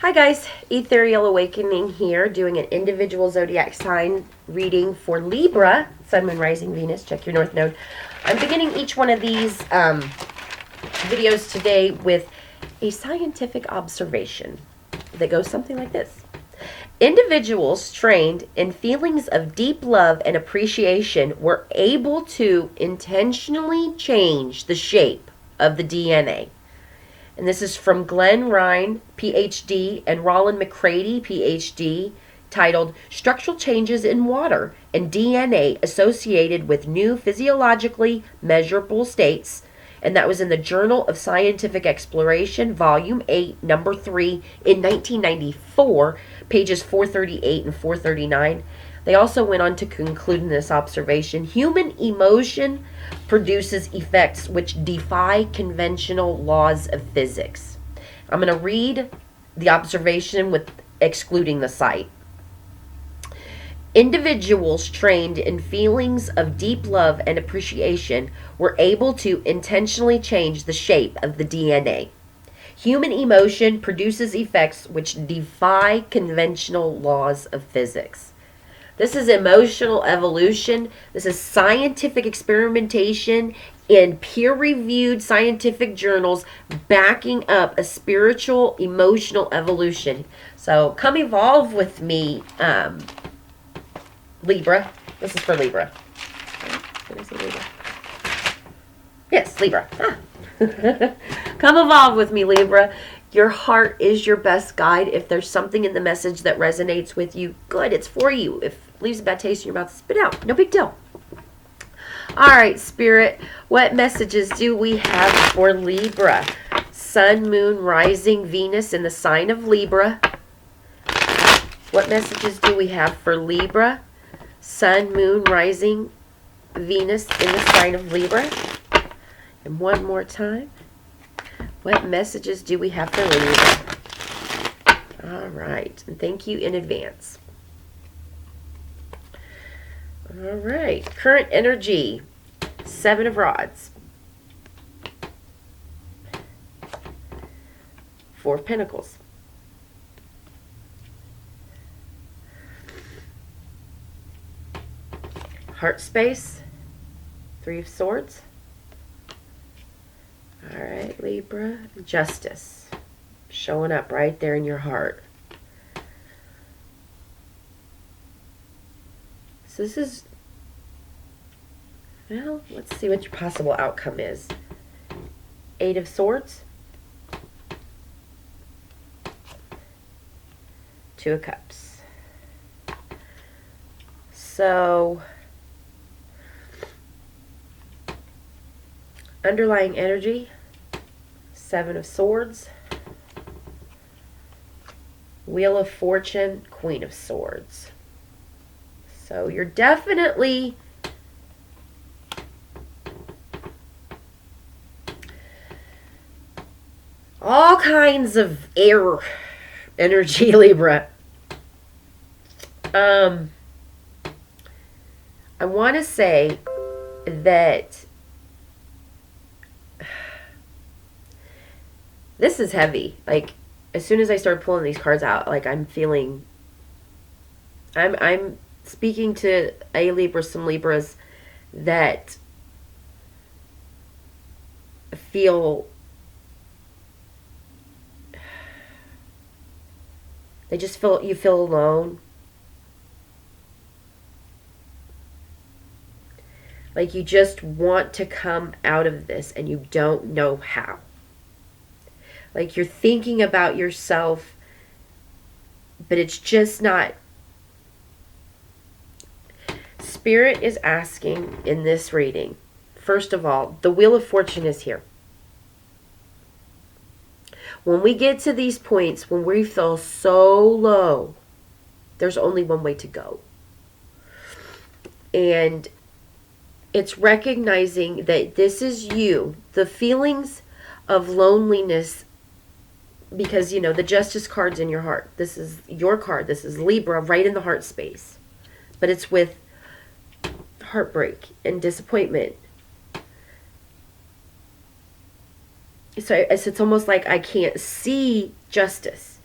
Hi guys, Ethereal Awakening here, doing an individual zodiac sign reading for Libra, Sun, Moon, Rising, Venus. Check your North Node. I'm beginning each one of these videos today with a scientific observation that goes something like this. Individuals trained in feelings of deep love and appreciation were able to intentionally change the shape of the DNA. And this is from Glenn Ryan, PhD, and Roland McCready, PhD, titled Structural Changes in Water and DNA Associated with New Physiologically Measurable States. And that was in the Journal of Scientific Exploration, Volume 8, Number 3, in 1994, pages 438 and 439. They also went on to conclude in this observation, human emotion produces effects which defy conventional laws of physics. I'm going to read the observation with excluding the site. Individuals trained in feelings of deep love and appreciation were able to intentionally change the shape of the DNA. Human emotion produces effects which defy conventional laws of physics. This is emotional evolution. This is scientific experimentation in peer-reviewed scientific journals backing up a spiritual, emotional evolution. So come evolve with me, Libra. This is for Libra. Did I say Libra? Yes, Libra. Come evolve with me, Libra. Your heart is your best guide. If there's something in the message that resonates with you, good, it's for you. If it leaves a bad taste in your mouth, spit out. No big deal. All right, Spirit, what messages do we have for Libra? Sun, Moon, Rising, Venus in the sign of Libra. What messages do we have for Libra? Sun, Moon, Rising, Venus in the sign of Libra. And one more time. What messages do we have for Libra? All right. And thank you in advance. All right. Current energy. 7 of Rods. 4 of Pentacles. Heart space. 3 of Swords. All right, Libra. Justice. Showing up right there in your heart. So this is, well, let's see what your possible outcome is. 8 of Swords. 2 of Cups. So, underlying energy, 7 of Swords, Wheel of Fortune, Queen of Swords. So you're definitely all kinds of air energy, Libra. I want to say that this is heavy. Like, as soon as I start pulling these cards out, like, I'm feeling, I'm speaking to a Libra, some Libras that feel, they just feel, you feel alone. Like you just want to come out of this and you don't know how. Like you're thinking about yourself, but it's just not. Spirit is asking in this reading, first of all, the Wheel of Fortune is here. When we get to these points, when we feel so low, there's only one way to go. And it's recognizing that this is you, the feelings of loneliness, because, you know, the Justice card's in your heart. This is your card. This is Libra, right in the heart space. But it's with heartbreak and disappointment. So it's almost like I can't see justice.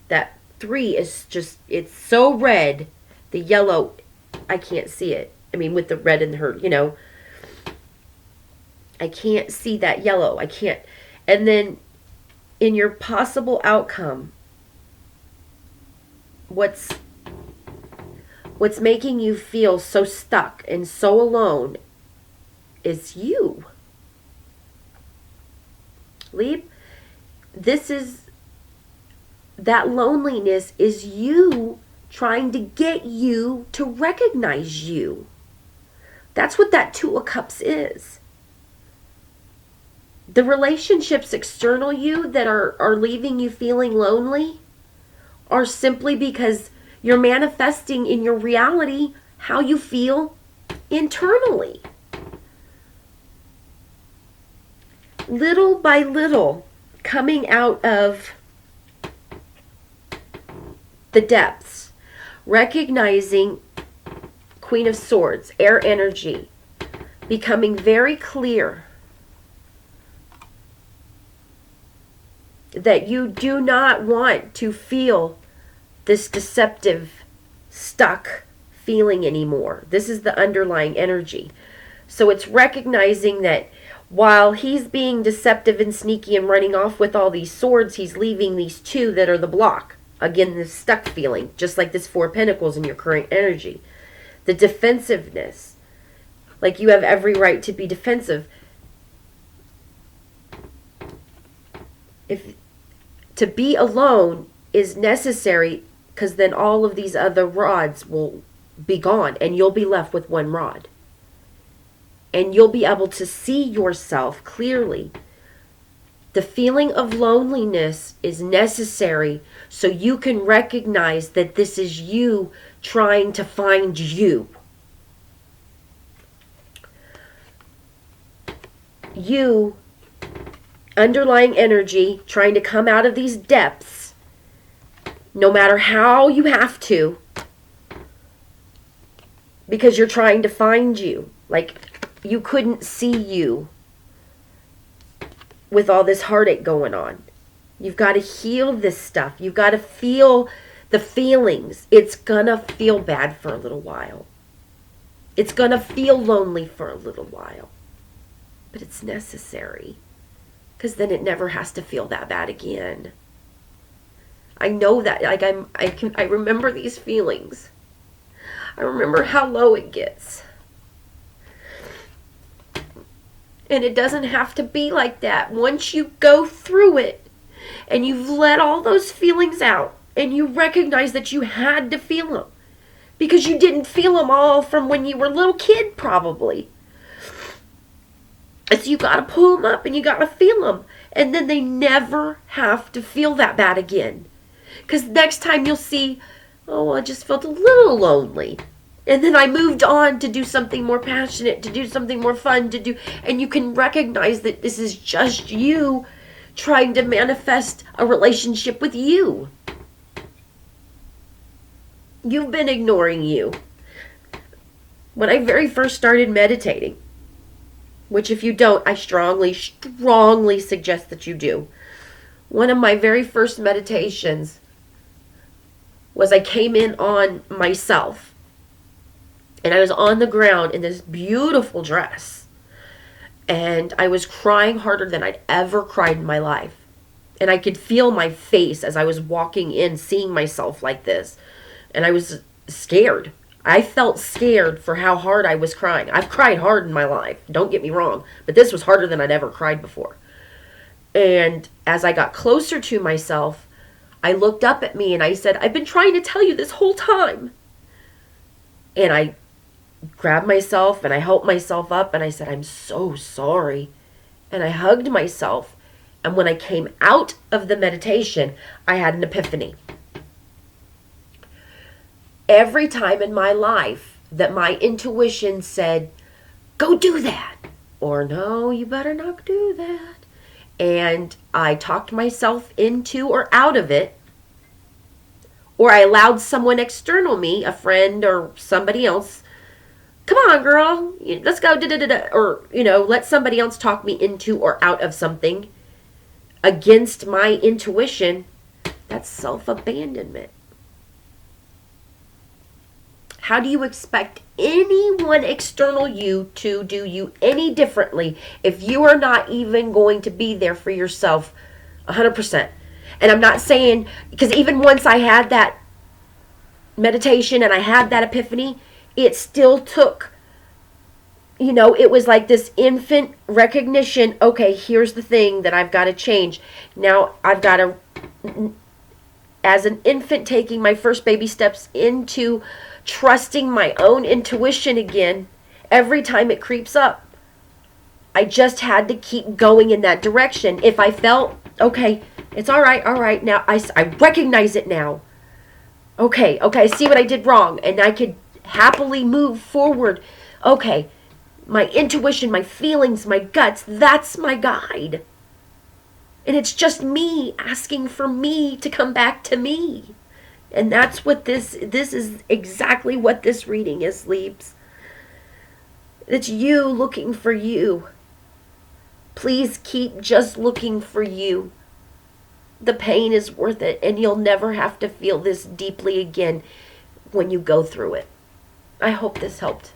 That 3 is just, it's so red. The yellow, I can't see it. I mean, with the red in her, I can't see that yellow. I can't. And then in your possible outcome, what's making you feel so stuck and so alone is you. Leap, that loneliness is you trying to get you to recognize you. That's what that 2 of Cups is. The relationships external you that are leaving you feeling lonely are simply because you're manifesting in your reality how you feel internally. Little by little, coming out of the depths, recognizing Queen of Swords, air energy, becoming very clear that you do not want to feel this deceptive, stuck feeling anymore. This is the underlying energy. So it's recognizing that while he's being deceptive and sneaky and running off with all these swords, he's leaving these 2 that are the block. Again, the stuck feeling, just like this 4 of Pentacles in your current energy. The defensiveness. Like you have every right to be defensive. To be alone is necessary, because then all of these other rods will be gone and you'll be left with 1 rod. And you'll be able to see yourself clearly. The feeling of loneliness is necessary so you can recognize that this is you trying to find you. You, underlying energy, trying to come out of these depths, no matter how you have to, because you're trying to find you. Like you couldn't see you with all this heartache going on. You've got to heal this stuff. You've got to feel the feelings. It's gonna feel bad for a little while. It's gonna feel lonely for a little while. But it's necessary. Because then it never has to feel that bad again. I know that. Like I remember these feelings. I remember how low it gets. And it doesn't have to be like that. Once you go through it and you've let all those feelings out and you recognize that you had to feel them because you didn't feel them all from when you were a little kid probably. And so you got to pull them up and you got to feel them. And then they never have to feel that bad again. Because next time you'll see, oh, I just felt a little lonely. And then I moved on to do something more passionate, to do something more fun, and you can recognize that this is just you trying to manifest a relationship with you. You've been ignoring you. When I very first started meditating, which if you don't, I strongly, strongly suggest that you do. One of my very first meditations was I came in on myself. And I was on the ground in this beautiful dress. And I was crying harder than I'd ever cried in my life. And I could feel my face as I was walking in, seeing myself like this. And I was scared. I felt scared for how hard I was crying. I've cried hard in my life, don't get me wrong. But this was harder than I'd ever cried before. And as I got closer to myself, I looked up at me and I said, I've been trying to tell you this whole time. And I grabbed myself and I helped myself up and I said, I'm so sorry. And I hugged myself. And when I came out of the meditation, I had an epiphany. Every time in my life that my intuition said, go do that, or no, you better not do that, and I talked myself into or out of it, or I allowed someone external me, a friend or somebody else, come on, girl, let's go, or, let somebody else talk me into or out of something against my intuition, That's self-abandonment. How do you expect anyone external you to do you any differently if you are not even going to be there for yourself 100%? And I'm not saying, because even once I had that meditation and I had that epiphany, it still took, it was like this infant recognition. Okay, here's the thing that I've got to change. Now I've got to, as an infant taking my first baby steps into trusting my own intuition again, every time it creeps up, I just had to keep going in that direction. If I felt, okay, it's all right, now I recognize it now. Okay, I see what I did wrong, and I could happily move forward. Okay, my intuition, my feelings, my guts, that's my guide. And it's just me asking for me to come back to me. And that's what this is exactly what this reading is, Leaps. It's you looking for you. Please keep just looking for you. The pain is worth it, and you'll never have to feel this deeply again when you go through it. I hope this helped.